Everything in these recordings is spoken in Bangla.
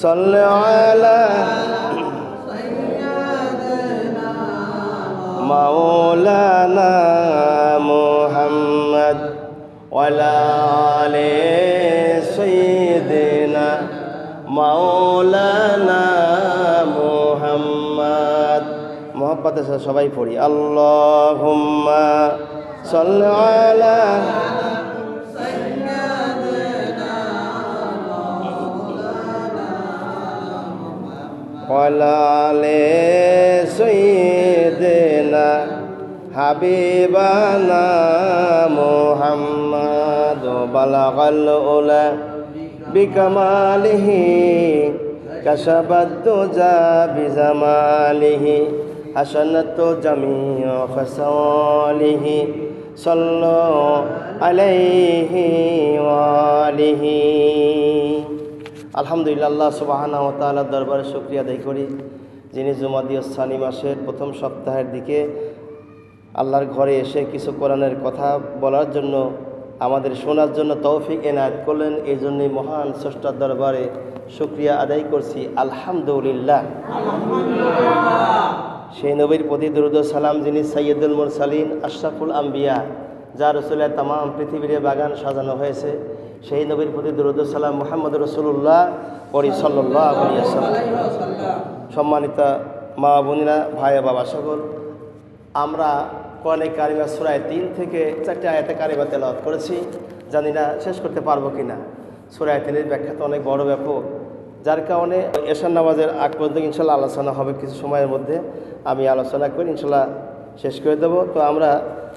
সাল্লি আলা মাওলানা মুহাম্মদ ওয়ালা আলি সাইয়্যিদিনা মাওলানা মুহাম্মদ। মোহাম্মদের সাথে সবাই পড়ি আল্লাহুম্মা সাল্লি আলা ওয়ালা আলি সাইয়্যিদিনা হাবিবানা মুহাম্মদ বালাগাল উলা বিকামালিহি কাশাফাত দুজা বিজামালিহি হাসানাতু জামিউ খাসালিহি সাল্লু আলাইহি ওয়া আলিহি। আলহামদুলিল্লাহ, আল্লাহ সুবহানাহু ওয়া তাআলার দরবারে শুকরিয়া আদায় করি, যিনি জুমাদিউস সানি মাসের প্রথম সপ্তাহের দিকে আল্লাহর ঘরে এসে কিছু কোরআনের কথা বলার জন্য, আমাদের শোনার জন্য তৌফিক এনায়েত করলেন। এই জন্যই মহান স্রষ্টার দরবারে শুকরিয়া আদায় করছি আলহামদুলিল্লাহ। সেই নবীর প্রতি দরুদ ও সালাম, যিনি সাইয়্যিদুল মুরসালিন আশরাফুল আম্বিয়া, যার রসুলের তামাম পৃথিবীর বাগান সাজানো হয়েছে, সেই নবীর প্রতি দরুদ ও সালাম মুহাম্মদ রাসূলুল্লাহ পড়ি সাল্লাল্লাহু আলাইহি ওয়াসাল্লাম। সম্মানিত মা বোনেরা, ভাই বাবা সকল, আমরা কোরআনে কারিমা সূরা 3 থেকে 4টি আয়াতে কারিমা তেলাওয়াত করেছি। জানি না শেষ করতে পারবো কিনা। সূরা 3-এর ব্যাখ্যা তো অনেক বড় ব্যাপক, যার কারণে এশার নামাজের আগ পর্যন্ত ইনশাল্লাহ আলোচনা হবে। কিছু সময়ের মধ্যে আমি আলোচনা করে ইনশাল্লাহ শেষ করে দেব। তো আমরা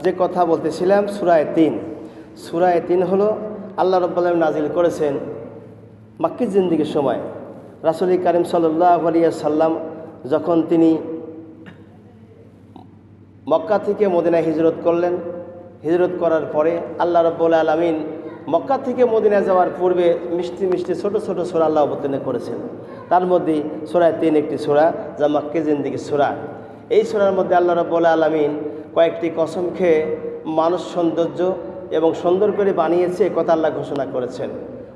যে কথা বলতেছিলাম, সূরা 3। সূরা 3 হলো আল্লাহ রাব্বুল আলামিন নাজিল করেছেন মাক্কি জিন্দেগীর সময়। রাসূল কারীম সাল্লাল্লাহু আলাইহি ওয়াসাল্লাম যখন তিনি মক্কা থেকে মদিনায় হিজরত করলেন, হিজরত করার পরে আল্লাহ রাব্বুল আলামিন মক্কা থেকে মদিনায় যাওয়ার পূর্বে মিষ্টি মিষ্টি ছোট ছোট সূরা আল্লাহ অবতীর্ণ করেছেন। তার মধ্যে সূরা 3 একটি সূরা, যা মাক্কি জিন্দেগীর সূরা। এই সূরার মধ্যে আল্লাহ রাব্বুল আলামিন কয়েকটি কসম খেয়ে মানুষ সৌন্দর্য এবং সুন্দর করে বানিয়েছে কথা আল্লাহ ঘোষণা করেছেন।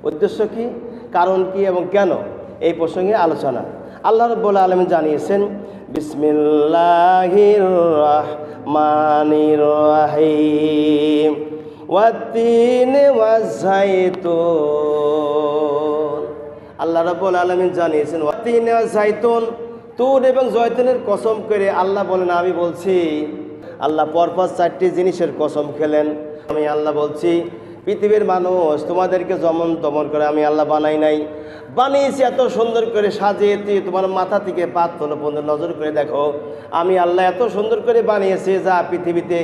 উদ্দেশ্য কি, কারণ কি এবং কেন, এই প্রসঙ্গে আলোচনা। আল্লাহ রাব্বুল আলামিন জানিয়েছেন, বিসমিল্লাহির রাহমানির রাহিম ওয়াত-তিনি ওয়াজ-যাইতুন। আল্লাহ রাব্বুল আলামিন জানিয়েছেন ওয়াত-তিনি ওয়াজ-যাইতুন, তুর এবং জয়তুনের কসম করে আল্লাহ বলেন আমি বলছি। আল্লাহ পরপর 4টি জিনিসের কসম খেলেন। আমি আল্লাহ বলছি, পৃথিবীর মানুষ তোমাদেরকে যেমন তেমন করে আমি আল্লাহ বানাই নাই, বানিয়েছি এত সুন্দর করে সাজিয়েছি। তোমার মাথা থেকে পা পর্যন্ত নজর করে দেখো, আমি আল্লাহ এত সুন্দর করে বানিয়েছি, যা পৃথিবীতে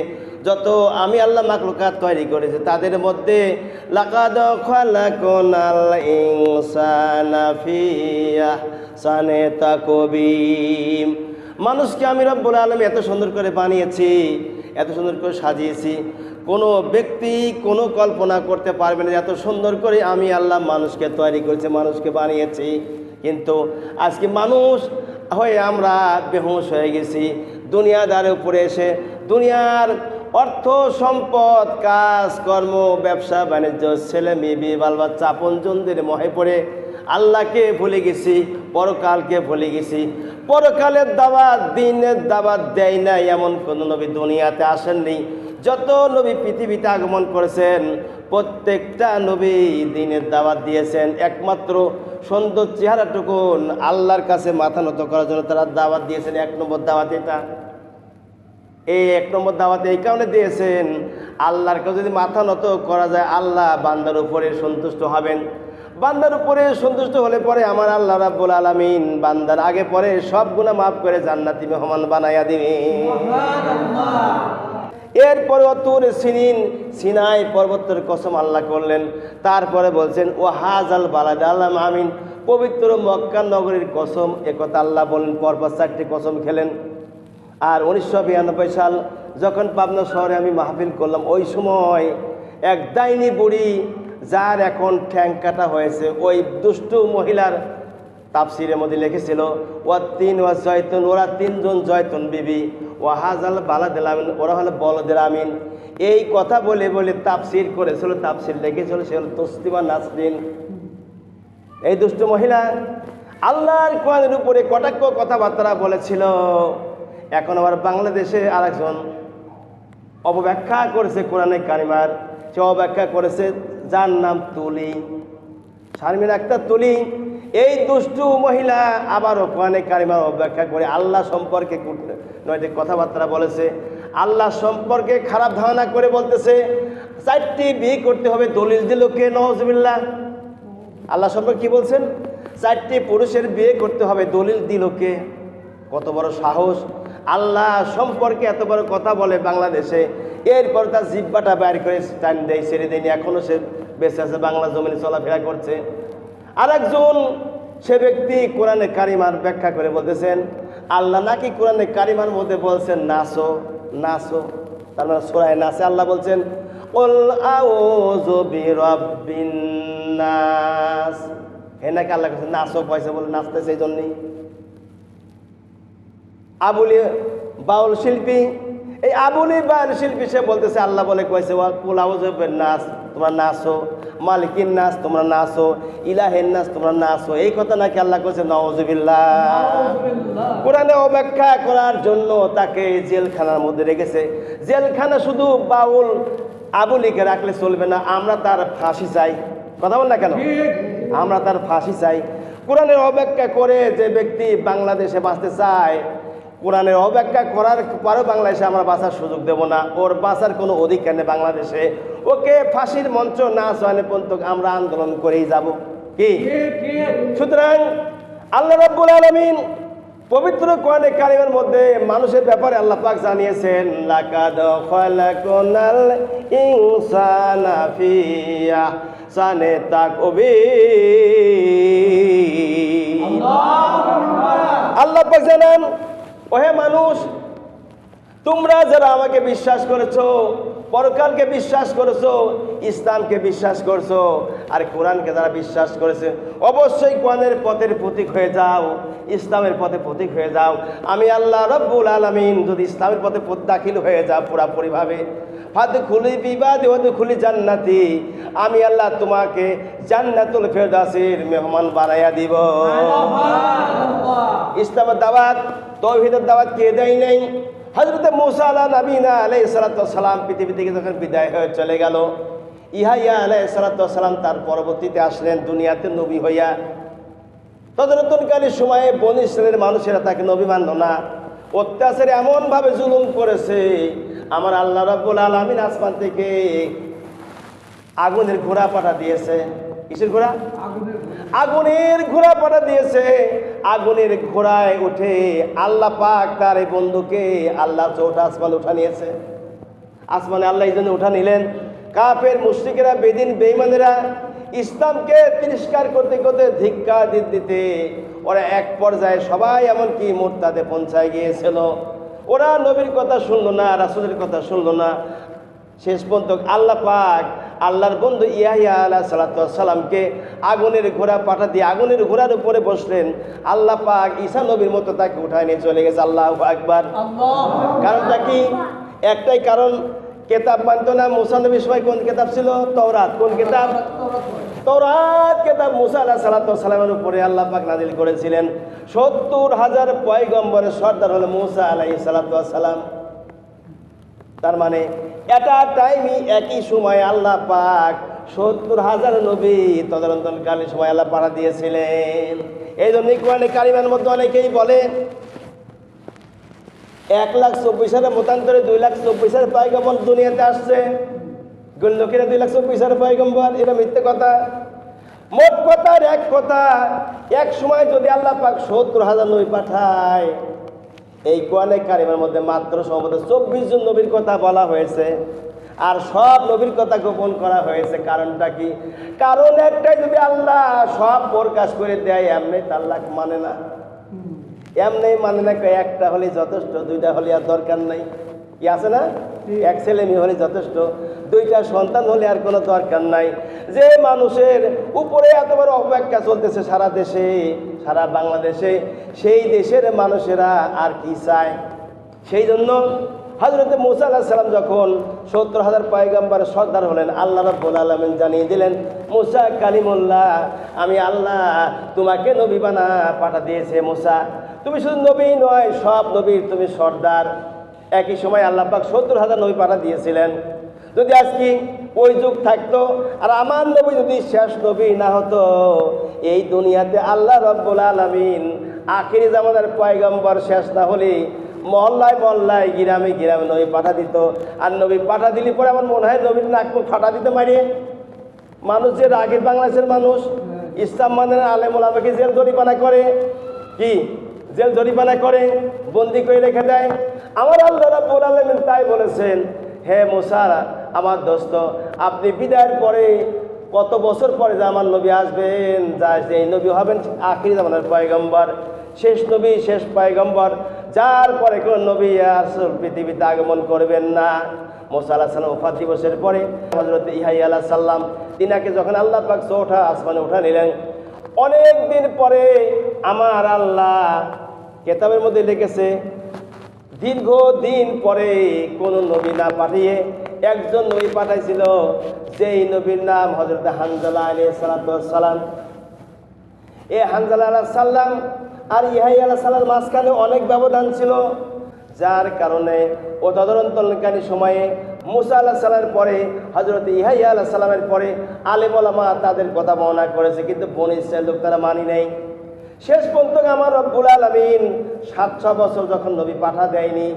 যত আমি আল্লাহ মাখলুকাত তৈরি করেছি তাদের মধ্যে লাকাদ খালাকনাল ইনসানা ফি আহসানি তাকবীম, মানুষকে আমি রব্বুল আলামিন এত সুন্দর করে বানিয়েছি, এত সুন্দর করে সাজিয়েছি, কোনো ব্যক্তি কোনো কল্পনা করতে পারবে না এত সুন্দর করে আমি আল্লাহ মানুষকে তৈরি করেছি, মানুষকে বানিয়েছি। কিন্তু আজকে মানুষ হয়ে আমরা বেহুশ হয়ে গেছি। দুনিয়াদারের উপরে এসে দুনিয়ার অর্থ সম্পদ, কাজ কর্ম, ব্যবসা বাণিজ্য, ছেলে মেয়ে, বিয়ে বাল বাচ্চা, আপনজনদের মোহে পড়ে আল্লাহকে ভুলে গেছি, পরকালকে ভুলে গেছি। পরকালের দাওয়াত, দিনের দাওয়াত দেয় না এমন কোনো নবী দুনিয়াতে আসেননি। যত নবী পৃথিবীতে আগমন করেছেন প্রত্যেকটা নবী দিনের দাওয়াত দিয়েছেন। একমাত্র সুন্দর চেহারাটুকুন আল্লাহর কাছে মাথা নত করার জন্য তারা দাওয়াত দিয়েছেন। 1 নম্বর দাওয়াত এটা। এই 1 নম্বর দাওয়াত এই কারণে দিয়েছেন, আল্লাহর কাছে যদি মাথা নত করা যায় আল্লাহ বান্দার উপরে সন্তুষ্ট হবেন। বান্দার উপরে সন্তুষ্ট হলে পরে আমার আল্লাহ রাব্বুল আলামিন বান্দার আগে পরে সব গুনাহ মাফ করে জান্নাতি মেহমান বানায়া দিবে। এরপরে তুর সিনিন, সিনাই পর্বতের কসম আল্লাহ করলেন। তারপরে বলছেন ও হাজাল বালাদাল আমিন, পবিত্র মক্কা নগরীর কসম। একথা আল্লাহ বলেন, পরপর 4টি কসম খেলেন। আর 1992 সাল যখন পাবনা শহরে আমি মাহফিল করলাম, ওই সময় এক ডাইনি বুড়ি, যার এখন ঠ্যাং কাটা হয়েছে, ওই দুষ্টু মহিলার তাফসিরের মধ্যে লিখেছিল ওয়াত-তিন ওয়াজ-যাইতুন, ওরা 3 জন জয়তুন বিবি, ওয়াহাজাল বালাদাল আমিন, ওরা হলো বলদের আমিন। এই কথা বলে বলে তাফসির করেছিল, তাফসির লিখেছিল সে হলো তসলিমা নাসরিন। এই দুষ্ট মহিলা আল্লাহর কোরআনের উপরে কটাক্ষ কথাবার্তা বলেছিল। এখন আবার বাংলাদেশে আরেকজন অপব্যাখ্যা করেছে কোরআনে কারিমার, সে অব্যাখ্যা করেছে, যার নাম তুলি, শারমিন আক্তার তুলি। এই দুষ্টু মহিলা আবারও কোরআনে কারিমার অব্যাখ্যা করে আল্লাহ সম্পর্কে নয়টি কথাবার্তা বলেছে। আল্লাহ সম্পর্কে খারাপ ধারণা করে বলতেছে 4টি বিয়ে করতে হবে, দলিল দিল কে? নওয়াজবিল্লাহ। আল্লাহ সম্পর্কে কি বলছেন? 4টি পুরুষের বিয়ে করতে হবে, দলিল দিল কে? কত বড় সাহস! আল্লাহ সম্পর্কে এত বড় কথা বলে বাংলাদেশে, এরপর তার জিব্বাটা বাইর করে টান দেয়, ছেড়ে দেয়নি, এখনো সে বেঁচে আছে, বাংলা জমিনে চলাফেরা করছে। আরেকজন সে ব্যক্তি কোরআনে কারিমার ব্যাখ্যা করে বলতেছেন আল্লাহ নাকি কোরআনে কারিমার মধ্যে বলছেন নাচো নাচো, তার মানে সূরা নাসে আল্লাহ বলছেন কুল আউযু বিরাব্বিন নাস। হে নাকি আল্লাহ কাছে নাচো পয়সা বলে নাচতেছে, এই জন্যই আবুলি বাউল শিল্পী, এই আবুলি বাউল শিল্পী সে বলতেছে আল্লাহ বলে কয়েছে কুল আউযু বিরাব্বিন নাস, তোমরা নাচো, মালিকিন নাস তোমরা নাচো, ইলাহের নাস তোমরা নাচো, এই কথা নাকি আল্লাহ কইছে। নাউযুবিল্লাহ। কোরআনে অব্যাখ্যা করার জন্য তাকে জেলখানার মধ্যে রেখেছে। জেলখানা শুধু বাউল আবুলিকে রাখলে চলবে না, আমরা তার ফাঁসি চাই। কথা বল না কেন? আমরা তার ফাঁসি চাই। কোরআনের অব্যাখ্যা করে যে ব্যক্তি বাংলাদেশে বাঁচতে চায়, কোরআনের অব্যাখ্যা করার পরেও বাংলাদেশে আমরা বাঁচার সুযোগ দেব না, ওর বাঁচার কোনো অধিকার নেই বাংলাদেশে। ওকে ফাঁসির মঞ্চ না চয়নে পর্যন্ত আমরা আন্দোলন করেই যাব। কি? সুতরাং আল্লাহ রাব্বুল আলামিন পবিত্র কোরআনে কারিমের মধ্যে মানুষের ব্যাপারে আল্লাহ পাক জানিয়েছেন লাকাদ খালাকনাল ইনসানা ফি আহসানি তাকবীর। আল্লাহ পাক জানান, ওহে মানুষ, তোমরা যারা আমাকে বিশ্বাস করেছো, পরকালকে বিশ্বাস করেছো, ইসলামকে বিশ্বাস করছো, আর কোরআনকে যারা বিশ্বাস করেছে, অবশ্যই কোরআনের পথের প্রতীক হয়ে যাও, ইসলামের পথে প্রতীক হয়ে যাও। আমি আল্লাহ রাব্বুল আলামিন যদি ইসলামের পথে দাখিল হয়ে যাও পুরাপুরিভাবে, ফাদখুলি বিবাদি ওয়াদখুলি জান্নাতি, আমি আল্লাহ তোমাকে জান্নাতুল ফেরদাউসের মেহমান বানাইয়া দিব। ইসলামের দাওয়াত, তাওহীদের দাওয়াত কে দেয় নাই? হযরত মুসা আলাইহিস সালাম পৃথিবী থেকে যখন বিদায় হয়ে চলে গেল, ইয়াহইয়া আলাইহিস সালাম তার পরবর্তীতে আসলেন দুনিয়াতে নবী হইয়া। তদনতনকালীন সময়ে বনী ইসরায়েলের মানুষেরা তাকে নবী মানল না, অত্যাচারে এমনভাবে জুলুম করেছে, আমার আল্লাহ রাব্বুল আলামিন আসমান থেকে আগুনের ঘোড়া পাঠা দিয়েছে। কিসের ঘোড়া? আগুনের ঘোড়া পাঠা দিয়েছে। আগুনের ঘোড়ায় উঠে আল্লাহ পাক তার এই বন্ধুকে আল্লাহ চৌঠা আসমানে উঠা নিয়েছে। আসমানে আল্লাহ এই জন্য উঠা নিলেন, কাফের মুশরিকেরা, বেদিন বেঈমানেরা ইসলামকে তিরস্কার করতে করতে ধিক্কার দিতে ওরা এক পর্যায়ে সবাই এমনকি মুরতাদে পৌঁছায় গিয়েছিল। ওরা নবীর কথা শুনলো না, রাসূলের কথা শুনলো না। শেষ পর্যন্ত আল্লাহ পাক আল্লাহর বন্ধু ইয়াহইয়া আলাইহিস সালামকে আগুনের ঘোড়া পাঠা দিয়ে আগুনের ঘোড়ার উপরে বসলেন। আল্লাহ পাক ঈসা নবীর মতো তাকে উঠায় নিয়ে চলে গেছে। আল্লাহু আকবার। কারণটা কি? একটাই কারণ, কেতাব মানত না। মুসা নবীর সময় কোন কেতাব ছিল? তাওরাত। কোন কেতাব? তাওরাত কেতাব মুসা আলাইহিস সালামের উপরে আল্লাহ পাক নাজিল করেছিলেন। 70,000 পয়গম্বরের সর্দার হলো মুসা আলাইহিস সালাম। তার মানে এটা টাইমই একই সময় আল্লাহ পাক 70,000 নবী তদারন্তনকালীন সময় আল্লাহ পাঠা দিয়েছিলেন। এই জন্য কোরআনে কারিমার মধ্যে অনেকেই বলে 1,24,000 মতান্তরে 2,24,000 পয়গম্বর দুনিয়াতে আসছে। লোকেরা 2,24,000 পয়গম্বর, এটা মিথ্যে কথা। মোট কথার এক কথা, এক সময় যদি আল্লাহ পাক 70,000 নবী পাঠায়, এই কোরআনে কারিমের মধ্যে মাত্র সম্ভবত 24 জন নবীর কথা বলা হয়েছে, আর সব নবীর কথা গোপন করা হয়েছে। কারণটা কি? কারণ একটাই, যদি আল্লাহ সব প্রকাশ করে দেয় এমনি আল্লাহ মানে না, এমনি মানে না। একটা হলে যথেষ্ট, দুইটা হলে আর দরকার নাই। কি আছে না? এক ছেলে মেয়ে হলে যথেষ্ট, দুইটা সন্তান হলে আর কোনো দরকার নাই। যে মানুষের উপরে এত বড় অপব্যাখ্যা চলতেছে সারা দেশে, সারা বাংলাদেশে, সেই দেশের মানুষেরা আর কি চায়? সেই জন্য হযরতে মুসা আলাইহিস সালাম যখন ৭০,০০০ পয়গম্বরের সর্দার হলেন, আল্লাহ রাব্বুল আলামিন জানিয়ে দিলেন, মুসা কালিমুল্লাহ, আমি আল্লাহ তোমাকে নবী বানা পাঠা দিয়েছে। মুসা, তুমি শুধু নবী নয়, সব নবীর তুমি সর্দার। একই সময় আল্লাহ পাক ৭০,০০০ নবী পাঠা দিয়েছিলেন। যদি আজকে ওই যুগ থাকতো আর আমার নবী যদি শেষ নবী না হতো, এই দুনিয়াতে আল্লাহ রাব্বুল আলামিন আখিরি জামানার পয়গম্বর শেষ না হলে মহল্লায় মহল্লায় গ্রামে গ্রামে নবী পাঠা দিত। আর নবী পাঠা দিলে পরে আমার মনে হয় নবীর নাক মুখ ফাটা দিতে পারে। মানুষ যে রাগের বাংলাদেশের মানুষ ইসলাম মানে আলেম ওলামাকে জেল জরিমানা করে, কি জেল জরিমানা করে, বন্দি করে রেখে দেয়। আমার আল্লাহ রাব্বুল আলামিন তাই বলেছেন, হে মুসা আমার দোস্ত, আপনি বিদায়ের পরে কত বছর পরে যে আমার নবী আসবেন, যা এই নবী হবেন আখিরি জামানার পয়গম্বর, শেষ নবী শেষ পয়গম্বর, যার পরে কোনো নবী আসল পৃথিবীতে আগমন করবেন না। মুসা আলাইহিস সালাম ওফাত দিবসের পরে হযরত ইহইয়া আলাইহিস সালাম তিনাকে যখন আল্লাহ পাক চৌঠা আসমানে উঠা নিলেন, অনেক দিন পরে আমার আল্লাহ কেতাবের মধ্যে লিখেছে, দীর্ঘদিন পরে কোন নবী না পাঠিয়ে একজন নবী পাঠাইছিল, যেই নবীর নাম হযরত হানজালা আলাইহিস সালাম। এই হানজালা আলাইহিস সালাম আর ইহইয়া আলাইহিস সালামের মাঝখানে অনেক ব্যবধান ছিল, যার কারণে ও তদন্তকারী সময়ে মুসা আলাইহিস সালামের পরে হযরত ইহইয়া আলাইহিস সালামের পরে আলেম ওলামা তাদের কথা বর্ণনা করেছে, কিন্তু বনী ইসরাইল লোক তারা মানি নাই। শেষ পর্যন্ত আমার রব্বুল আলামিন ৭০০ বছর যখন নবী পাঠা দেয়নি,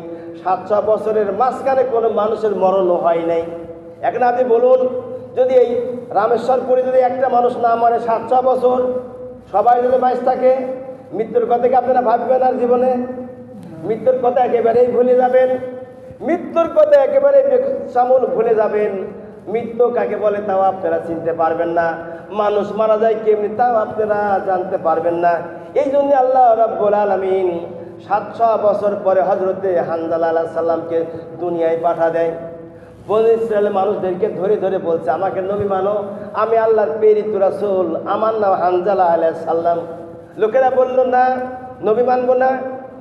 ৭০০ বছরের মাঝখানে কোনো মানুষের মরণও হয় নাই। এখন আপনি বলুন, যদি এই রামেশ্বরপুরে যদি একটা মানুষ না মরে ৭০০ বছর, সবাই যদি বাইশ থাকে, মৃত্যুর কথা কি আপনারা ভাববেন? আর জীবনে মৃত্যুর কথা একেবারেই ভুলে যাবেন, মৃত্যুর কথা একেবারে সামল ভুলে যাবেন। মৃত্যু কাকে বলে তাও আপনারা চিনতে পারবেন না, মানুষ মারা যায় কেমনি তাও আপনারা জানতে পারবেন না। এই জন্য আল্লাহ রাব্বুল আলামিন ৭০০ বছর পরে হযরতে হানজালা আলাইহিস সালামকে দুনিয়ায় পাঠা দেয়। বনী ইসরায়েলের মানুষদেরকে ধরে ধরে বলছে, আমাকে নবী মানো, আমি আল্লাহর প্রেরিত রাসূল, আমার নাম হানজালা আলাইহিস সালাম। লোকেরা বলল, না নবী মানবো না।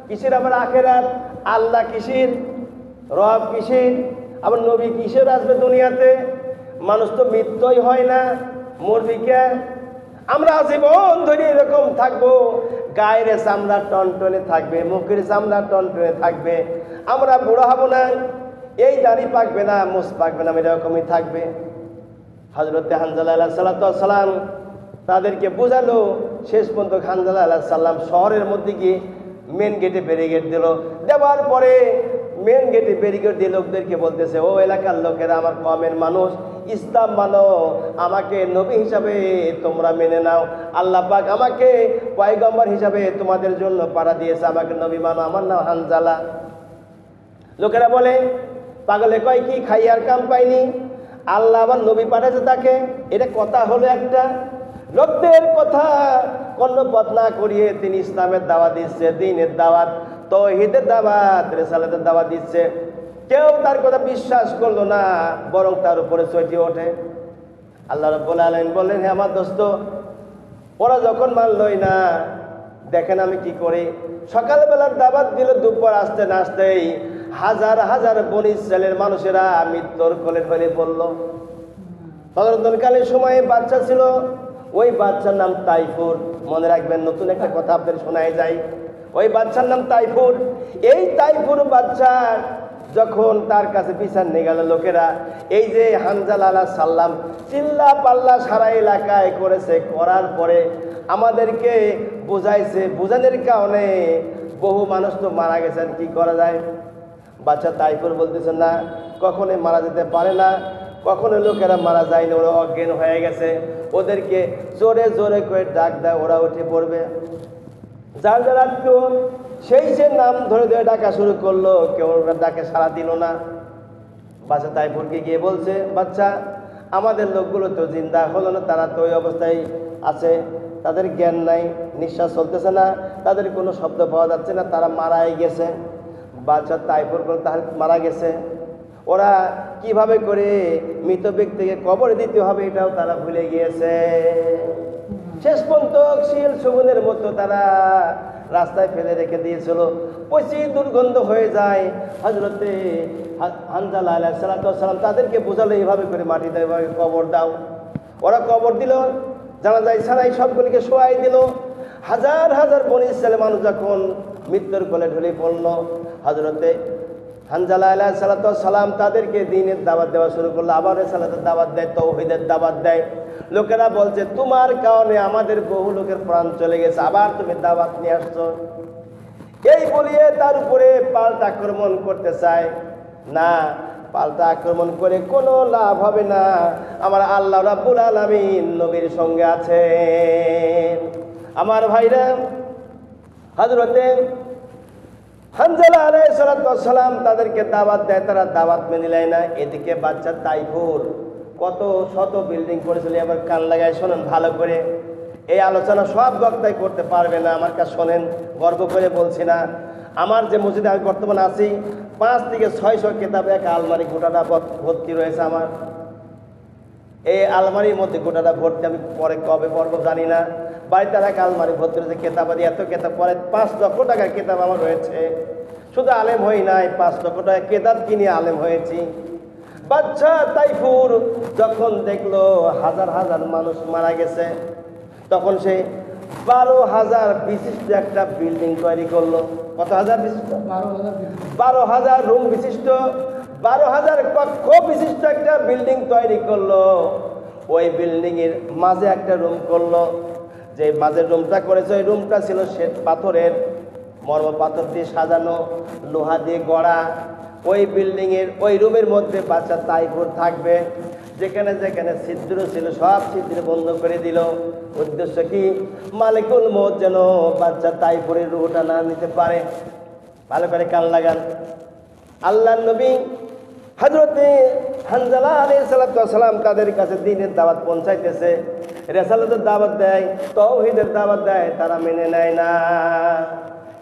কিসের আবার আখেরাত? আল্লাহ কিসের? রব কিসের? আবার নবী কিসের আসবে দুনিয়াতে? মানুষ তো মৃত্যুই হয় না, মরবি কে? আমরা জীবন ধরে এরকম থাকবো, গায়ের চামড়া টনটনে থাকবে, মুখের চামড়া টনটনে থাকবে, আমরা বুড়া হব না, এই দাড়ি পাকবে না, মুছ পাকবে না, এরকমই থাকবে। হযরত হানজালা আলাইহিস সালাম তাদেরকে বোঝালো। শেষ পর্যন্ত হানজালা আলাইহিস সালাম শহরের মধ্যে গিয়ে মেন গেটে ব্যারিকেড দিল। দেওয়ার পরে মেন গেটে ব্যারিকেড দিয়ে লোকদেরকে বলতেছে, ও এলাকার লোকেরা, আমার কমের মানুষ, ইসলাম মানো, আমাকে নবী হিসাবে তোমরা মেনে নাও, আল্লাহ পাক আমাকে পয়গম্বর হিসাবে তোমাদের জন্য পাঠা দিয়েছে, আমাকে নবী মানো, আমার নাম হানজালা। লোকেরা বলে, পাগলে কয় কি, খাইয়ার কাম পাইনি, আল্লাহ আবার নবী পাঠাচ্ছে তাকে? এটা কথা হলো একটা? লোকদের কথা কর্ণপাত না করিয়ে তিনি ইসলামের দাওয়াত দিচ্ছে, দ্বীনের দাওয়াত, তাওহীদের দাওয়াত, রিসালাতের দাওয়াত দিচ্ছে। কেউ তার কথা বিশ্বাস করলো না, বরং তার উপরে চটে ওঠে। আল্লাহ রাব্বুল আলামিন বললেন, হে আমার দোস্ত, ওরা যখন মানলই না, দেখেন আমি কি করি। সকালবেলার দাওয়াত দিল, দুপুর আসতে না আসতেই হাজার হাজার বনী ইসরাইলের মানুষেরা মৃত্যুর কোলে ঢলে পড়ল। তদন্তকালীন সময়ে বাচ্চা ছিল, ওই বাচ্চার নাম তাইফুর। মনে রাখবেন, নতুন একটা কথা আপনাদের শোনায় যায়, ওই বাচ্চার নাম তাইফুর। এই তাইফুর বাচ্চা যখন তার কাছে বিচার নিয়ে গেল লোকেরা, এই যে হানজালা আলাইহিস সালাম চিল্লা পাল্লা সারা এলাকায় করেছে, করার পরে আমাদেরকে বুঝাইছে, বুঝানোর কারণে বহু মানুষ তো মারা গেছেন, কি করা যায়? বাচ্চা তাইফুর বলতেছে, না, কখনোই মারা যেতে পারে না, কখনো লোকেরা মারা যায়নি, ওরা অজ্ঞান হয়ে গেছে, ওদেরকে জোরে জোরে করে ডাক দেয়, ওরা উঠে পড়বে। যার যারা কেউ সেই সে নাম ধরে ধরে ডাকা শুরু করলো, কেউ ডাকে সাড়া দিল না। বাচ্চা তাইফুরকে গিয়ে বলছে, বাচ্চা, আমাদের লোকগুলো তো জিন্দা হলো না, তারা তো ওই অবস্থায় আছে, তাদের জ্ঞান নাই, নিঃশ্বাস চলতেছে না, তাদের কোনো শব্দ পাওয়া যাচ্ছে না, তারা মারাই গেছে। বাচ্চা তাইফুর তার মারা গেছে, ওরা কিভাবে করে মৃত ব্যক্তিকে কবর দিতে হবে এটাও তারা ভুলে গিয়েছে। শেষ পর্যন্ত শিল সুগুনের মতো তারা রাস্তায় ফেলে রেখে দিয়েছিল, প্রচুর দুর্গন্ধ হয়ে যায়। হযরতে হানজালা আলাইহিস সালাম তাদেরকে বোঝালো এইভাবে করে মাটিতে এভাবে কবর দাও। ওরা কবর দিল, জানাজায় ছাড়াই সবগুলিকে শোয়াই দিল। হাজার হাজার বনী ইসরায়েলের মানুষ যখন মৃত্যুর কোলে ঢলে পড়ল, হযরতে হানজালা আলাইহিস সালাম তাদেরকে দ্বীনের দাওয়াত দেওয়া শুরু করলো। আবার রিসালাতের দাওয়াত দেয়, তাওহীদের দাওয়াত দেয়। লোকেরা বলছে তোমার কারণে আমাদের বহু লোকের প্রাণ চলে গেছে, আবার তুমি দাওয়াত নিয়ে আসছো। এই বলিয়ে তার উপরে পাল্টা আক্রমণ করতে চায়। না, পাল্টা আক্রমণ করে কোনো লাভ হবে না। আমার আল্লাহ রাব্বুল আলামিন নবীর সঙ্গে আছেন। আমার ভাইরা, হযরতে হানজালা আলাইহিস সালাম তাদেরকে দাওয়াত দেয়, তারা দাওয়াত মেনে নেয় না। এদিকে বাচ্চা তাইফুর কত শত বিল্ডিং করেছিল। এবার কান লাগায় শোনেন ভালো করে, এই আলোচনা সব বক্তাই করতে পারবে না, আমার কাছে শোনেন, গর্ব করে বলছি না। আমার যে মসজিদে আমি বর্তমানে আছি, 5 থেকে 600 কিতাব এক আলমারি গোটাটা ভর্তি রয়েছে। আমার এই আলমারির মধ্যে গোটাটা ভর্তি, আমি পরে কবে পড়বো জানি না। বাড়িতে এক আলমারি ভর্তি রয়েছে কেতাবাদি, এত কেতাব, পরে 5 লক্ষ টাকার কেতাব আমার রয়েছে। শুধু আলেম হই নাই, 5 লক্ষ টাকা কেতাব কিনে আলেম হয়েছি। বাচ্চা তাইফুর যখন দেখলো হাজার হাজার মানুষ মারা গেছে, তখন সে 12,000 বিশিষ্ট একটা বিল্ডিং তৈরি করলো। কত হাজার বিশিষ্ট? 12,000 রুম বিশিষ্ট, 12,000 কক্ষ বিশিষ্ট একটা বিল্ডিং তৈরি করলো। ওই বিল্ডিং এর মাঝে একটা রুম করলো। যে মাঝের রুমটা করেছে, ওই রুমটা ছিল শ্বেত পাথরের, মর্ম পাথর দিয়ে সাজানো, লোহা দিয়ে গড়া। ওই বিল্ডিং এর ওই রুমের মধ্যে বাচ্চা তাইফুর থাকবে। যেখানে যেখানে ছিদ্র ছিল সব ছিদ্র বন্ধ করে দিল। উদ্দেশ্য কি? মালিকুল মউত যেন বাচ্চা তাইফুরের রূহটা না নিতে পারে। ভালো করে কান লাগান। আল্লাহর নবী হযরতে হানজালা আলাইহিস সালাম তাদের কাছে দ্বীনের দাওয়াত পৌঁছাইতেছে, রিসালাতের দাওয়াত দেয়, তাওহীদের দাওয়াত দেয়, তারা মেনে নেয় না।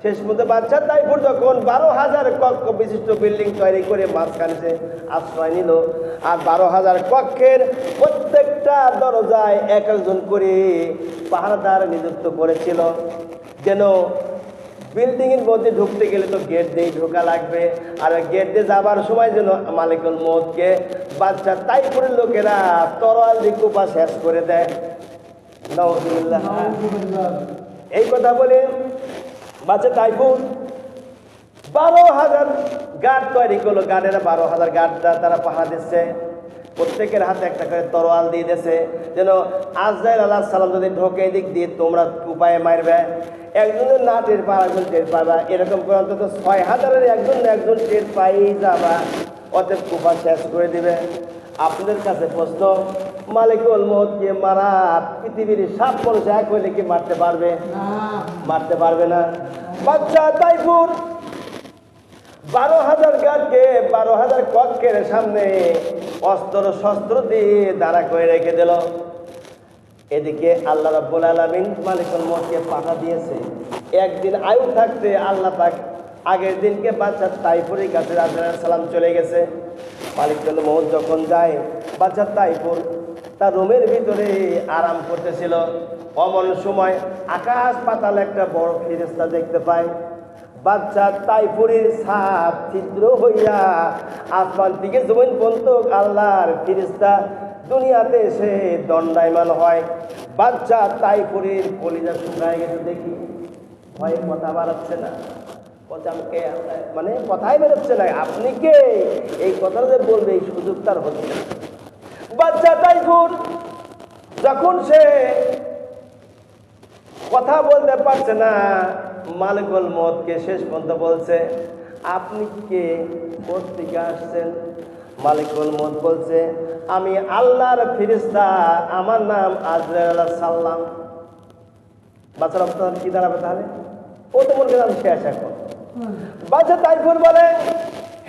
শেষ পর্যন্ত বাচ্চা তাইফুর যখন 12,000 কক্ষ বিশিষ্ট বিল্ডিং তৈরি করে মাঝখানে সে আশ্রয় নিল, আর 12,000 কক্ষের প্রত্যেকটা দরজায় এক একজন করে পাহারাদার নিযুক্ত করেছিল। যেন বিল্ডিং এর মধ্যে ঢুকতে গেলে তো গেট দিয়ে ঢোকা লাগবে, আর গেট দিয়ে যাবার সময় যেন মালিকুল মউতকে বাচ্চা তাইফুরের লোকেরা তরোয়াল দিয়ে কোপা শেষ করে দেয়। নাউযুবিল্লাহ। এই কথা বলে বাচ্চা তাইফুর 12,000 গার্ড তৈরি করলো। গার্ডেরা 12,000 গার্ড তারা পাহারা দিচ্ছে, প্রত্যেকের হাতে একটা করে তরোয়াল দিয়ে দিয়েছে, যেন আজরাইল আলাইহিস সালাম যদি ঢোকে দিক দিয়ে তোমরা উপায়ে মারবে। একজনের না টের পাওয়া, একজন টের পাবা, এরকম করে অন্তত 6,000-এর একজন টের পাই যাবা, অতএব কুফা শেষ করে দিবে। আপনাদের কাছে প্রশ্ন, মালিকুল মউতকে মারা পৃথিবীর সব মানুষ এক হইলে কি মারতে পারবে? মারতে পারবে না। বাচ্চা তাইফুর 12,000 গার্ডকে 12,000 কক্ষের সামনে অস্ত্র শস্ত্র দিয়ে দাঁড়া করে রেখে দিল। এদিকে আল্লাহ রাব্বুল আলামিন মালিকুল মউতকে পাঠা দিয়েছে। একদিন আয়ু থাকতে আল্লাহ পাক আগের দিনকে বাচ্চা তাইফুরের কাছে আজরাইল সালাম চলে গেছে। মালিকুল মউত যখন যায়, বাচ্চা তাইফুর তার রুমের ভিতরে আরাম করতেছিল। অমন সময় আকাশ পাতাল একটা বড় ফেরেশতা দেখতে পায়। বাচ্চা তাইফুরের ছাদ ছিদ্র হইয়া আসমান থেকে জমিন পর্যন্ত আল্লাহর ফেরেশতা দুনিয়াতে এসে দণ্ডায়মান হয়। বাচ্চা তাইফুরের কলিজা শুকায় গেছে দেখি, ভয়ে কথা বাড়াচ্ছে না, মানে কথাই বেরোচ্ছে না। আপনি কে? এই কথাটা যে বলবে এই সুযোগ তার হচ্ছে না। বাচ্চা তাইফুর যখন সে কথা বলতে পারছে না, মালিকুল মউতকে শেষ পর্যন্ত বলছে, আপনি কে, কোত্থেকে আসছেন? মালিকুল মউত বলছে, আমি আল্লাহর ফেরেশতা, আমার নাম আজরাইল আলাইহিস সালাম। বাচ্চার আপনার কি দাঁড়াবে তাহলে? ও তো মনে করেন শেষ এখন। বাচ্চা তাইফুর বলে,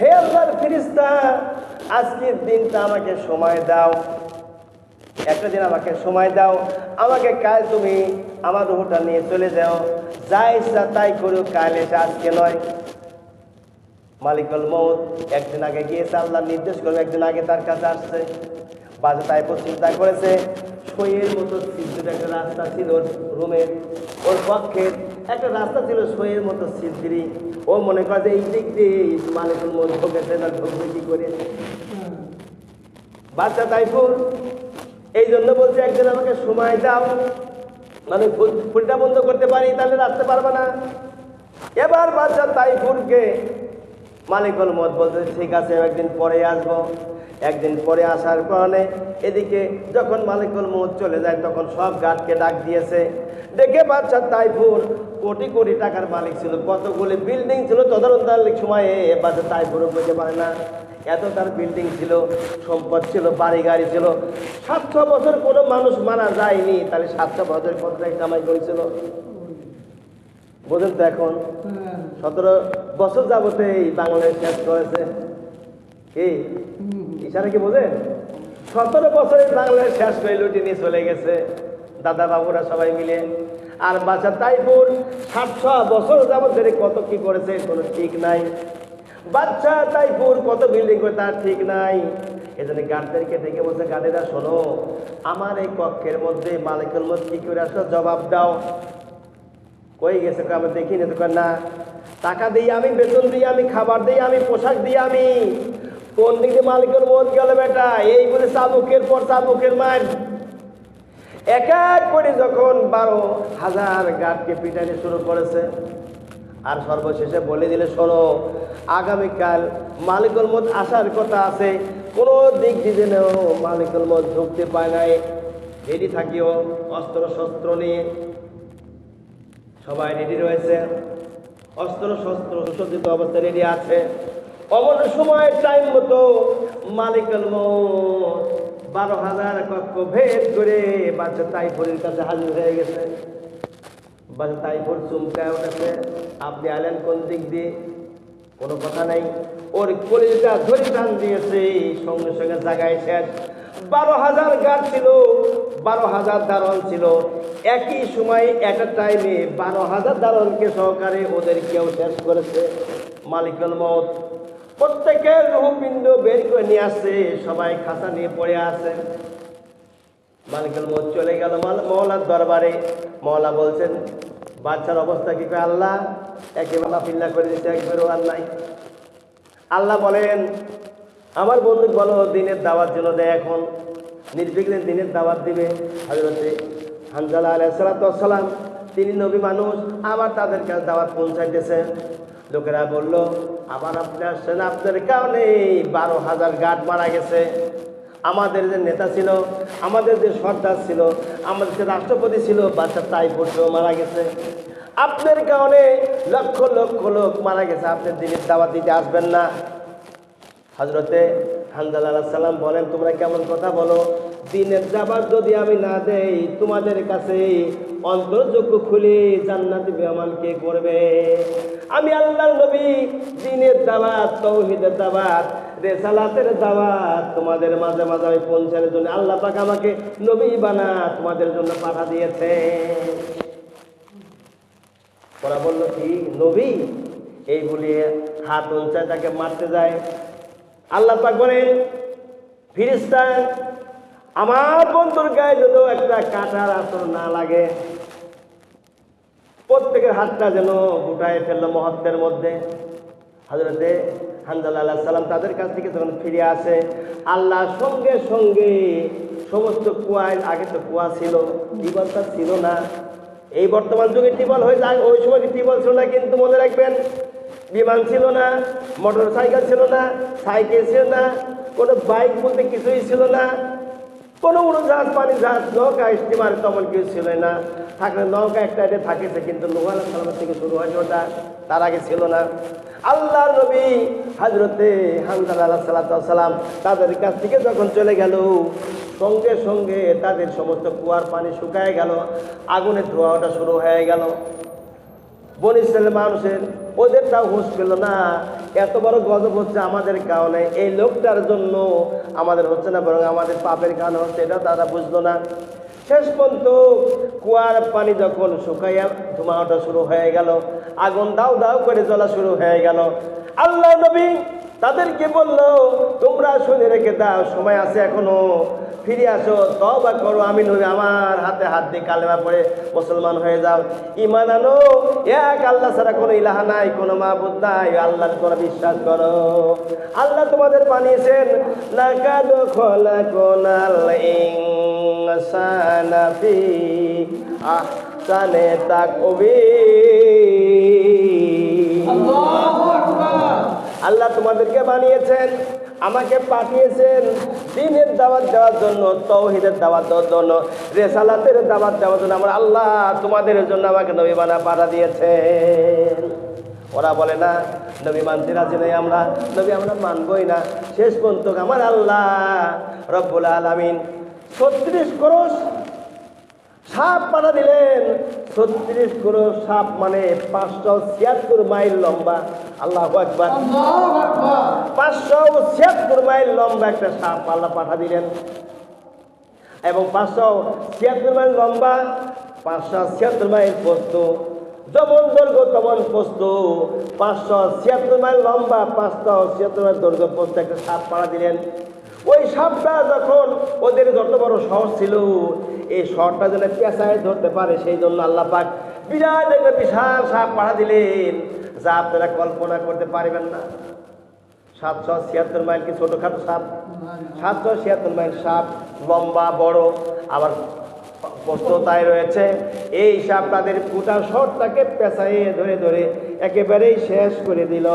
হে আল্লাহর ফেরেশতা, আজকের দিনটা আমাকে সময় দাও, একটা দিন আমাকে সময় দাও, আমাকে কাল তুমি আমার রূহটা নিয়ে চলে যাও, যা ইচ্ছা তাই করো, কাল এসে আজকে নয়। মালিকুল মউত একদিন আগে গিয়েছে, আল্লাহ নির্দেশ করবে, একদিন আগে তার কাছে আসছে। বাচ্চা তাইফুর চিন্তা করেছে সইয়ের মতো সিদ্ধির একটা রাস্তা ছিল রুমের, ওর পক্ষের একটা রাস্তা ছিল সইয়ের মতো সিদ্ধিরি। ও মনে করে যে এই দিক দিয়ে মালিকুল মত ঢোকেছে না, ঢুকবে কি করে। বাচ্চা তাইফুর এই জন্য বলছে একদিন আমাকে সময় দাও, মানে ফুলটা বন্ধ করতে পারি, তাহলে রাখতে পারবে না। এবার বাচ্চা তাইফুরকে মালিকুল মত বলতে ঠিক আছে একদিন পরে আসবো। একদিন পরে আসার কারণে এদিকে যখন মালিকুল মত চলে যায় তখন সব গার্ডকে ডাক দিয়েছে। দেখে বাচ্চা তাইফুর কোটি কোটি টাকার মালিক ছিল, কতগুলি বিল্ডিং ছিল তদারক সময়ে বাচ্চা তাইফুরও বুঝতে পারে না। এত তার বিল্ডিং ছিল, সম্পদ ছিল, বাড়ি গাড়ি ছিল। 700 বছর কোনো মানুষ মারা যায়নি, তাহলে 700 বছর কত কামাই করেছিল বোঝেন তো। এখন 17 বছর যাবতে এই বাংলাদেশ শেষ করেছে কি ইশারা কি বোঝেন? 17 বছরে বাংলাদেশ শেষ করে লুটি নিয়ে চলে গেছে দাদা বাবুরা সবাই মিলে। আর বাচ্চা তাইফুর 700 বছর যাবত ধরে কত কি করেছে কোনো ঠিক নাই। বাচ্চা তাইফুর কত বিল্ডিং করে তার ঠিক নাই। এজন্য গার্ডদেরকে ডেকে বলছে, গার্ডেরা শোনো, আমার এই কক্ষের মধ্যে মালিকুল মত কি করে আসলে জবাব দাও। কই গেছে আমি দেখি না। দোকান না, টাকা দিই আমি, বেতন দিই আমি, খাবার দিই আমি, পোশাক দিই আমি, কোন দিকে মালিকুল মত গেল বেটা? এই বলে চাবুকের পর চাবুকের মার এক এক করে যখন 12,000 গার্ডকে পিটানি শুরু করেছে। আর সর্বশেষে বলে দিলে, শোনো, আগামীকাল মালিকুল মত আসার কথা আছে, কোনো দিক দিয়ে যেন মালিকুল মত ঢুকতে পায় নাই, রেডি থাকিও, অস্ত্র শস্ত্র নিয়ে সবাই রেডি রয়েছে, অস্ত্র শস্ত্র সুসজ্জিত অবস্থায় রেডি আছে। অমন সময় টাইম মতো মালিকুল মত 12,000 কক্ষ ভেদ করে বাচ্চা তাইফুরের কাছে হাজির হয়ে গেছে। বাচ্চা তাইফুর চুমকায় উঠেছে, আপনি আলেন কোন দিক দিয়ে? কোনো কথা নাই। ওর কলিজা ধরে টান দিয়েছে, সঙ্গে সঙ্গে জায়গায় শেষ। 12,000 গার্ড ছিল, 12,000 দারোয়ান ছিল। একই সময় একটা টাইমে 12,000 দারোয়ানকে সহকারে ওদের কেউ শেষ করেছে মালিকুল মত। প্রত্যেকের রূহপিণ্ড বের করে নিয়ে আসছে, সবাই খাঁচা নিয়ে পড়ে আছে। মালিকুল মত চলে গেল মওলার দরবারে। মওলা বলছেন, বাচ্চার অবস্থা কি? আল্লাহ একেবারে মাফিল্লা করে দিচ্ছে, একবারও আর নাই। আল্লাহ বলেন, আমার বন্ধু বলো দিনের দাওয়াত জন্য দেয়, এখন নির্বিঘ্নে দিনের দাওয়াত দিবে। হযরতে হানজালা আলাইহিস সালাম তিনি নবী মানুষ, আবার তাদের কাছে দাওয়াত পৌঁছাইতেছেন। লোকেরা বলল, আবার আপনি আসছেন, আপনার কারণে 12,000 গার্ড মারা গেছে। আমাদের যে নেতা ছিল, আমাদের যে সর্দার ছিল, আমাদের যে রাষ্ট্রপতি ছিল, বাচ্চা তাইফুর মারা গেছে। আপনার কারণে লক্ষ লক্ষ লোক মারা গেছে, আপনি দিনের দাওয়াত দিতে আসবেন না। হযরতে হানজালা আলাইহিস সালাম বলেন, তোমরা কেমন কথা বলো? দিনের দাওয়াত যদি আমি না দেই, তোমাদের কাছে অন্তর্চক্ষু খুলে জান্নাতি মেহমান কে করবে? আমি আল্লাহর নবী, দিনের দাওয়াত, তাওহীদের দাওয়াত, রিসালাতের দাওয়াত তোমাদের মাঝে মাঝে আমি পৌঁছানোর জন্য আল্লাহ পাক আমাকে নবী বানা তোমাদের জন্য পাঠা দিয়েছে। ওরা বলল, কি নবী? এই বলে হাত উঁচায় তাকে মারতে যায়। আল্লাহ পাক বলেন, ফেরেশতা, আমার বন্ধুর গায়ে যেন একটা কাঁটার আঁচড় না লাগে। প্রত্যেকের হাতটা যেন গুটায় ফেললো মহত্বের মধ্যে। হযরতে হানজালা আলাইহিস সালাম তাদের কাছ থেকে যখন ফিরে আসে, আল্লাহ সঙ্গে সঙ্গে সমস্ত কুয়ায়, আগে তো কুয়া ছিল, টিউবওয়েলটা ছিল না। এই বর্তমান যুগে টিউবওয়েল হয়ে যায়, ওই সময় টিউবওয়েল ছিল না। কিন্তু মনে রাখবেন, বিমান ছিল না, মোটর সাইকেল ছিল না, সাইকেল ছিল না, কোনো বাইক বলতে কিছুই ছিল না, কোনো উড়োজাহাজ, পানি জাহাজ, নৌকা, স্টিমার তেমন কিছু ছিল না। থাকলে নৌকা একটা এটা থাকেছে, কিন্তু নূহ আলাইহিস সালাম থেকে শুরু হয়নি ওটা, তার আগে ছিল না। আল্লাহর নবী হযরতে হানজালা আলাইহিস সালাম তাদের কাছ থেকে যখন চলে গেল, সঙ্গে সঙ্গে তাদের সমস্ত কুয়ার পানি শুকায় গেল, আগুনের ধোঁয়া ওটা শুরু হয়ে গেল। বনী ইসরাইলের মানুষের ওদের তাও হুঁশ পেল না, এত বড় গজব হচ্ছে আমাদের কারণে, এই লোকটার জন্য আমাদের হচ্ছে না, বরং আমাদের পাপের কারণে হচ্ছে, এটা তারা বুঝলো না। শেষ পর্যন্ত কুয়ার পানি যখন শুকাইয়া ধোঁয়া ওঠা শুরু হয়ে গেল, আগুন দাউ দাউ করে জ্বলা শুরু হয়ে গেল। আল্লাহ নবী তাদেরকে বলল, তোমরা শুনে রেখে দাও, সময় আছে এখনো, ফিরে আসো, তওবা করো, আমি নবী আমার হাতে হাত দিয়ে কালেমা পড়ে মুসলমান হয়ে যাও, ঈমান আনো, এক আল্লাহ ছাড়া কোনো ইলাহা নাই, কোনো মাবুদ নাই, আল্লাহর তোমরা বিশ্বাস করো। আল্লাহ তোমাদের বানিয়েছেন, লাকাদ খলাকনাল ইনসানা ফি আহসানি তাকওয়িম। আল্লাহ তোমাদেরকে বানিয়েছেন, আমাকে পাঠিয়েছেন দ্বীনের দাওয়াত দেওয়ার জন্য, তাওহীদের দাওয়াত দেওয়ার জন্য, রিসালাতের দাওয়াত দেওয়ার জন্য। আমার আল্লাহ তোমাদের জন্য আমাকে নবী বানা পাঠা দিয়েছেন। ওরা বলে না নবী মানতে রাজি নই আমরা, নবী আমরা মানবই না। শেষ পর্যন্ত আমার আল্লাহ রব্বুল আলামিন 36 ক্রোশ সাপ পাঠা দিলেন। 36 ক্রোশ সাপ মানে 576 মাইল লম্বা। আল্লাহু আকবার, 576 মাইল লম্বা একটা সাপ আল্লাহ পাঠা দিলেন। এবং 576 মাইল লম্বা, 576 মাইল প্রস্থ, যেমন দৈর্ঘ্য তেমন প্রস্থ, 576 মাইল লম্বা, 576 মাইল দৈর্ঘ্য প্রস্থ একটা সাপ পাঠা দিলেন। ওই সাপটা যখন ওদের যত বড় শহর ছিল, এই শহরটা যেন পেঁচায় ধরতে পারে, সেই জন্য আল্লাহ পাক বিরাট একটা বিশাল সাপ পাঠা দিলেন, যা আপনারা কল্পনা করতে পারবেন না। 776 মাইল কি ছোটখাটো সাপ? 776 মাইল সাপ, লম্বা বড়, আবার প্রস্তুতায় রয়েছে। এই সাপ তাদের গোটা শহরটাকে পেঁচাইয়ে ধরে ধরে একেবারেই শেষ করে দিল।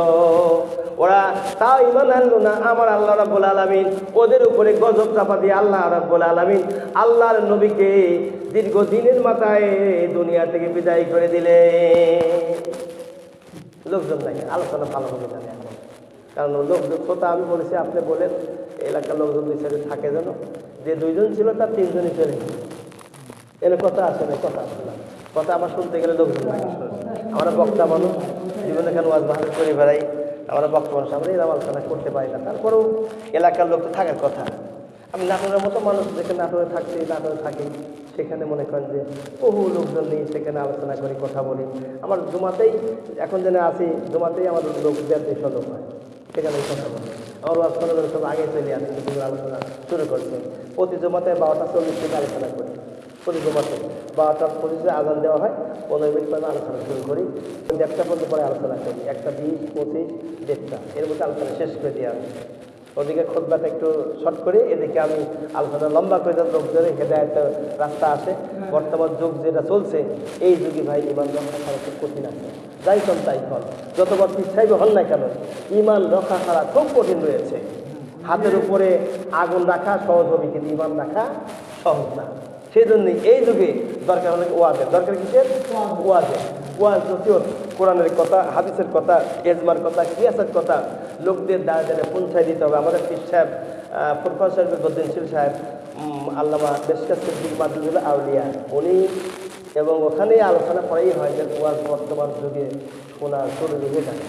ওরা তাও ঈমান আনলো না। আমার আল্লাহ রাব্বুল আলামিন ওদের উপরে গজব চাপা দিয়ে আল্লাহ রাব্বুল আলামিন আল্লাহর নবীকে দীর্ঘদিনের মাথায় দুনিয়া থেকে বিদায় করে দিলে। লোকজন নাই, আলোচনা ভালো হবে জানে এখন, কারণ লোকজন কথা আমি বলেছি, আপনি বলেন এলাকার লোকজন দুই সাইডে থাকে যেন, যে 2 জন ছিল তার 3 জনই চলে গেছে। এর কথা আসে না, কথা আসে না, কথা আমার শুনতে গেলে লোকজন লাগে। আমরা বক্তা মানুষ, জীবনে কেন ওয়াজ মাহফিল করে বেড়াই, আমরা বক্তা মানুষ, আমরা এরকম আলোচনা করতে পারি না। তারপরেও এলাকার লোক তো থাকার কথা। আমি নাটোরের মতো মানুষ যেখানে নাটোরে থাকি, সেখানে মনে করেন যে বহু লোকজন নিয়ে সেখানে আলোচনা করি, কথা বলি। আমার জুমাতেই এখন যেন আছি, জুমাতেই আমাদের লোক 150 লোক হয়, সেখানে কথা বলি। আমার ওয়াজ করার সব আগে চলে আসে, কিছু আলোচনা শুরু করছে। প্রতি জুমাতে 12টা 40 থেকে আলোচনা করি। প্রতি জুমাতে 12টা 25 আজান দেওয়া হয়, 15 মিনিট পরে আলোচনা শুরু করি, 1:30 পর্যন্ত পরে আলোচনা করি। 1:20, 25, 1:30 এর মধ্যে আলোচনা শেষ করে দিয়ে আসি। ওদিকে খুতবাটা একটু শর্ট করে, এদিকে আমি আলোচনা লম্বা করে দেন, লোকজনের হেদায়েতের রাস্তা আসে। বর্তমান যুগ যেটা চলছে, এই যুগে ভাই ঈমান রক্ষা করা খুব কঠিন আছে। যাই কন তাই কন, যত বড় পিছাইবে হন না কেন, ঈমান রক্ষা করা খুব কঠিন রয়েছে। হাতের উপরে আগুন রাখা সহজ হবে, কিন্তু ঈমান রাখা সহজ না। সেই জন্যই এই যুগে দরকার হলে ওয়াজের, দরকার কিসের? ওয়াজের। ওয়াজ নসিহত, কোরআনের কথা, হাদিসের কথা, এজমার কথা, কিয়াসের কথা লোকদের দ্বারা দ্বারা পৌঁছায় দিতে হবে। আমাদের পীর সাহেব ফুরফান সাহেব বদ্দিনশীল সাহেব, আল্লামা বেশকার সিদ্দিক মাদুল আউলিয়া, উনি এবং ওখানেই আলোচনা করেই হয় যে ওয়াজ বর্তমান যুগে শোনা জরুরি হয়ে থাকে।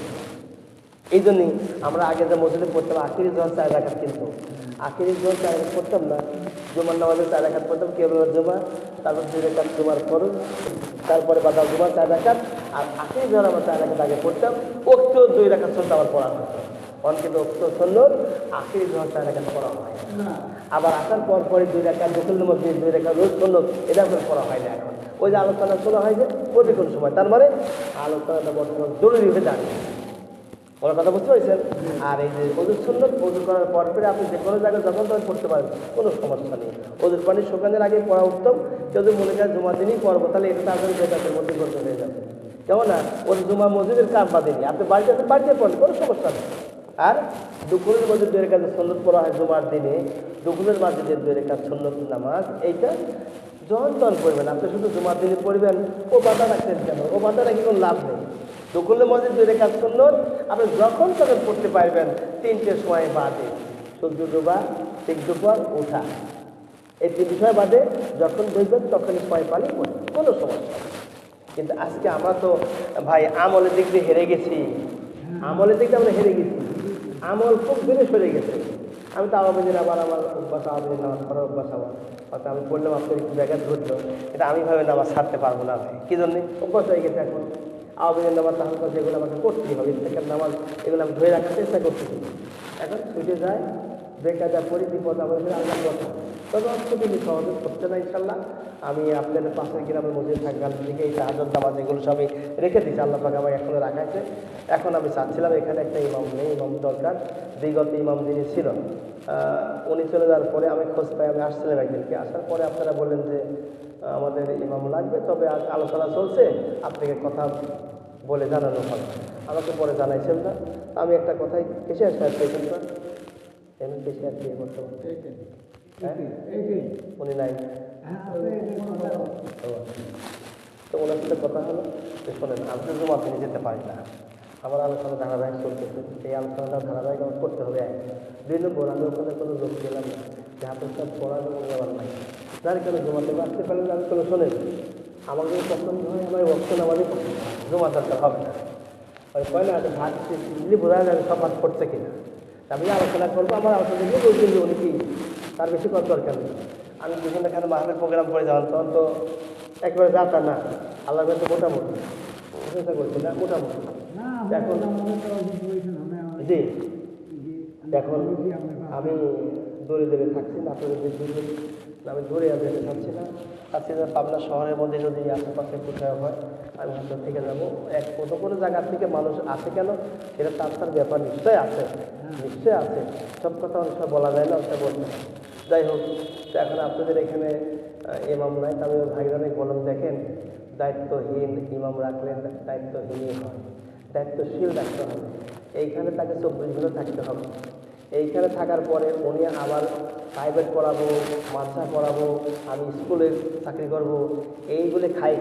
এই জন্যই আমরা আগে যে মসজিদে পড়তাম, আখিরি জোহর 4 রাকাত, কিন্তু আখিরি জোহর 4 রাকাত পড়তাম না। জুমার নামাজে 4 রাকাত পড়তাম, কেবল জুমা, তারপর 2 রাকাত জুমার ফরজ, তারপরে বাদা জুমা 4 রাকাত, আর আখিরি জোহর আমরা 4 রাকাত আগে পড়তাম। ওক্ত 2 রাকাত সুন্নাত আমার পড়া হতো। কিন্তু ওক্ত সুন্নাত, আখিরি জোহর 4 রাকাত পড়া হয় না। আবার আসার পর পরে 2 রাকাত দখলের মধ্যে 2 রাকাত রোজ সুন্নাত, এটা করে পড়া হয় না এখন। ওই যে আলোচনা শোনা হয় যে প্রতি কোন সময়, তার মানে আলোচনাটা বর্তমান জরুরি হয়ে দাঁড়িয়ে। ওনার কথা বুঝতে পারছেন? আর এই যে ওজুর সুন্নত, ওজু করার পর পরে আপনি যে কোনো জায়গায় যখন তখন পড়তে পারেন, কোনো সমস্যা নেই। ওজুর পানি শুকানোর আগে পড়া উত্তম। কেউ যদি মনে করেন জুমার দিনই পড়বো, তাহলে এটা তাদের বেদাতের মধ্যে করতে হয়ে যাবে। কেমন না? ওই জুমা মসজিদের কাজ বাদেনি, আপনি বাড়িতে আছেন, বাড়িতে পড়েন, কোনো সমস্যা নেই। আর দুপুরের মধ্যে 2 রাকাত সুন্নত পড়া হয় জুমার দিনে, দুপুরের মাঝে যে 2 রাকাত সুন্নত নামাজ, এইটা যখন তখন পড়বেন। আপনি শুধু জুমার দিনে পড়বেন, ও বাধা রাখছেন কেন? ও বাধা রাখি কোনো লাভ নেই। দুপুরের মধ্যে 2 রাকাত সুন্নত আপনি যখন তখন পড়তে পারবেন, 3টের সময় বাদে, সূর্য ডোবা, ঠিক দুপুর, ওঠা, এই 3 সময় বাদে যখন দেখবেন তখনই সময় পালি পড়ে, কোনো সমস্যা নেই। কিন্তু আজকে আমরা তো ভাই আমলের দিক দিয়ে হেরে গেছি, আমলের দিক দিয়ে আমরা হেরে গেছি, আমল খুব দূরে সরে গেছে। আমি তো আওয়ামী দিন আবার আমার অভ্যাস, আওয়ামী দিন নামাজ পড়ার অভ্যাস আমার, হয়তো আমি পড়লাম, আপনার একটু জায়গা ধরলো, এটা আমি ভাবে নামাজ ছাড়তে পারবো না ভাই। কী জন্যে? অভ্যাস হয়ে গেছে এখন। আওয়ামী দিন নামাজ তাহলে যেগুলো আমাকে করতেই হবে, ইস্তেকার নামাজ, এগুলো আমি ধরে রাখার চেষ্টা করতেছি। এখন ছুটে যায়, বেকায়দা পরি বিপদ আমাদের আল্লাহ কথা, তবে অর্থগুলি সহজে করতে না ইনশাল্লাহ। আমি আপনাদের পাশের গ্রামের মধ্যে থাকলাম দিকে এই তাহাজ্জুদ নামাজ এগুলো সবই রেখে দিচ্ছি, আল্লাহ পাক আমার এখনো রাখাইছে। এখন আমি চাচ্ছিলাম এখানে একটা ইমাম নেই, ইমাম দরকার। বিগত ইমাম যিনি ছিল উনি চলে যাওয়ার পরে আমি খোঁজ পাই, আমি আসছিলাম একদিনকে, আসার পরে আপনারা বললেন যে আমাদের ইমাম লাগবে, তবে আজ আলোচনা চলছে, আপনাকে কথা বলে জানানো হবে। আমাকে পরে জানাইছেন না, আমি একটা কথাই কেসে আসতে পেয়েছেন না, এমনি কেসে আসছি বর্তমান উনি নাই। তো ওনার সাথে কথা হলো যে শোনেন, আমি তো জমা দিনে যেতে পারি না, আমার আলোচনা ধারাবাহিক চলতেছে, এই আলোচনাটা ধারাবাহিক আমার করতে হবে। 2 নম্বর, আমি ওখানে কোনো লোক গেলাম না যে হাতের সব পড়ানো যাওয়ার নাই, যার কেন জমাতে আসতে পারলেন আমি কোনো শোনেন, আমাকে পছন্দ হয়, আমার অপশন আমাদের জমা দরকার হবে না। ওই কয় না ভাত দিলে বোঝা যাবে সব ভাত করছে কিনা, আমি আলোচনা করবো, আমার আলোচনা দিয়ে বলছেন যে উনি কি, তার বেশি কত দরকার নেই। আমি বিভিন্ন এখানে মাহফিল প্রোগ্রাম করে যাওয়ান, তখন তো একবারে যাতা না, আল্লাহ তো মোটামুটি চেষ্টা করছি না, মোটামুটি এখন জি এখন আমি দূরে দূরে থাকছি না, আমি দূরে যেতে চাচ্ছি না, চাচ্ছি যে পাবনা শহরের মধ্যে যদি আশেপাশে কোথাও হয় আমি হয়তো থেকে যাবো। এক কোনো কোনো জায়গার থেকে মানুষ আসে কেন, সেটা তার ব্যাপার নিশ্চয় আছে, নিশ্চয় আছে, সব কথা অনেক সময় বলা যায় না, ওটা বলতে। যাই হোক, তো এখন আপনাদের এখানে ইমাম নাই, আমি ভাইরাই বললাম দেখেন, দায়িত্বহীন ইমাম রাখলে দায়িত্বহীনই হয়, দায়িত্বশীল রাখতে হবে। এইখানে তাকে 24 ঘন্টা থাকতে হবে। এইখানে থাকার পরে উনি আবার প্রাইভেট পড়াবো, মাদ্রাসা পড়াবো, আমি স্কুলে চাকরি করবো, এইগুলো খাই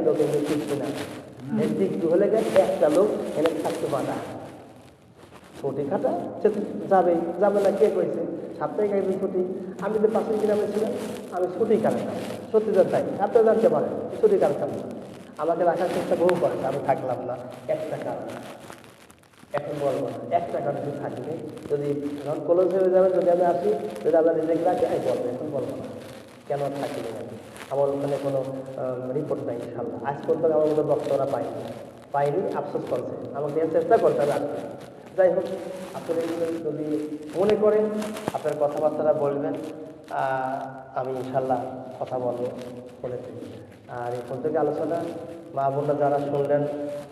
লোক এমনি শিখছি না। এর দিক হলে গেছে একটা লোক এনে থাকতে পারা ছুটি খাটা সে যাবে না, কে করেছে সাপ্তাহিক একদিন ছুটি। আমি তো পাশের গ্রামে ছিলাম, আমি ছুটি কাটতাম, সত্যি তাই, আপনারা জানতে পারেন ছুটি কাটতাম না, আমাকে রাখার চেষ্টা বহু করে, আমি থাকলাম না একটা কারণ। এখন বলবো না একটা কারণ যদি থাকবে, যদি যখন ক্লোজ হয়ে যাবে, যদি আমি আসি, যদি আমরা নিজেকে রাখি, আমি বলবো, এখন বলবো না কেন থাকি না। আমার ওখানে কোনো রিপোর্ট নাই ইনশাল্লাহ, আজ পর্যন্ত আমার মতো বক্তরা পাইনি, আফসোস করছে, আমাকে চেষ্টা করতে হবে আসতে। যাই হোক, আপনি যদি মনে করেন আপনার কথাবার্তারা বলবেন, আমি ইনশাল্লাহ কথা বলবো বলেছি। আর এই পর্যন্ত আলোচনা মা বোনরা যারা শুনলেন,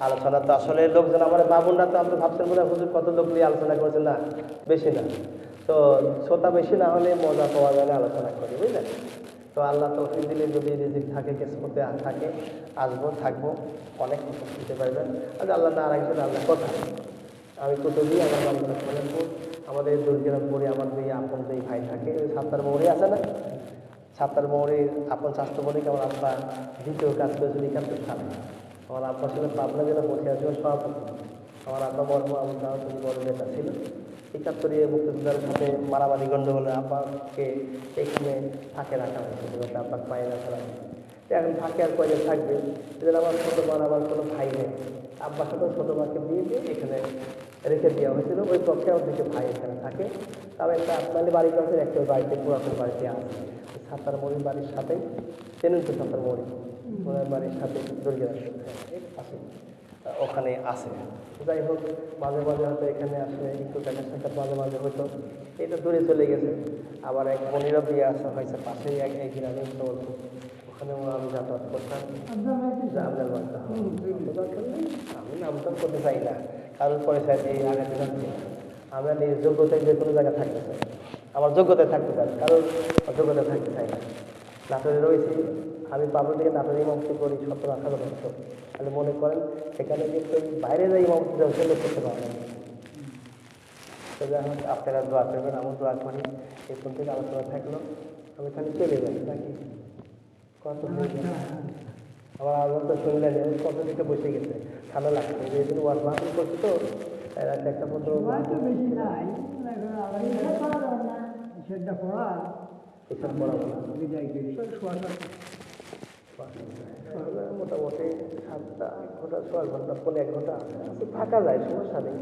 আলোচনা তো আসলে লোকজন আমার মা বোনরা তো আমরা ভাবছেন মনে হুজুর কত লোক নিয়ে আলোচনা করেছেন, না বেশি না, তো শ্রোতা বেশি না হলে মজা পাওয়া যায় না, আলোচনা করি বুঝলেন। তো আল্লাহ তৌফিক দিলে যদি রিজিক থাকে, কিসমতে থাকে, আসবো থাকবো, অনেক কিছু শিখতে পারবেন। আর আল্লাহ না রাখবেন আল্লাহ কথা। আমি কত দিই আমার বাড়িতে শোনেনপুর, আমাদের দুর্গেরামপুরে আমার দুই আপন দুই ভাই থাকে, ওই 7টার মোড়ে আছে না, 7টার মোড়ে আপন স্বাস্থ্য বলে আমার আব্বা দ্বিতীয় কাজ করেছিল 71 সালে। আমার আব্বা ছিল পাবনা জেলা বসিয়াছিল সভাপতি, আমার আব্বা বর্ম আমার দাও তুমি বড় নেতা ছিল। 71-এ মুক্তিযোদ্ধার সাথে মারামারি গণ্ডগোলে আব্বাকে এখানে ফাঁকে রাখা হয়েছিল, আব্বার পায়ে রাখা হয়। এখন ফাঁকে আর কয়দিন থাকবে, এদের আমার ছোটো মার আমার কোনো ভাই নেই, আব্বার সাথে ছোটো মাকে দিয়ে এখানে রেখে দেওয়া হয়েছিল। ওই পক্ষে আমার দুটো ভাই এখানে থাকে, তবে একটা আপনাদের বাড়ি কাছে, একটা বাড়িতে পুরাতন বাড়িতে আছে, 7টার মোড়ের বাড়ির সাথেই, চেনেন তো 7টার মোড়ে, ওনার বাড়ির সাথে দুর্গের আছে, ওখানে আসে। যাই হোক, মাঝে মাঝে হয়তো এখানে আসলে একটু দেখা সাক্ষাৎ মাঝে মাঝে হয়তো, এটা দূরে চলে গেছে। আবার এক বোনেরও বিয়ে আসা হয়েছে পাশেই এক গ্রামে, বলতো ওখানেও আমি যাতায়াত করতাম। আপনার বাড়িতে আমি নামটাম করতে চাই না, কারোর পরিচয় দিয়ে আগে দিলাম, আমি আর নিজের যোগ্যতায় যে কোনো জায়গায় থাকতে চাই, আমার যোগ্যতায় থাকতে চাই, কারোর যোগ্যতায় থাকতে চাই না। নাটোরে রয়েছি, আমি পাবনা থেকে নাটোরে ইমামতি করি 17-18 বছর। তাহলে মনে করেন সেখানে কিন্তু বাইরে যাই ইমামতি সেগুলো করতে পারবেন। তো যাই হোক, আপনারা দোয়া করবেন, আমার দোয়া করি। এই ফোন থেকে আলোচনা থাকলো, আমি খালি চলে যাই নাকি কত আমার আলোচনা তো শুনলেন, কত দিকে বসে গেছে, ঠান্ডা লাগছে, যেদিন ওয়াজ মাহফিল করছি তো একটা পত্র মোটামুটি 7 ঘন্টা 6 ঘন্টা 1 ঘন্টা থাকা যায়, সমস্যা নেই।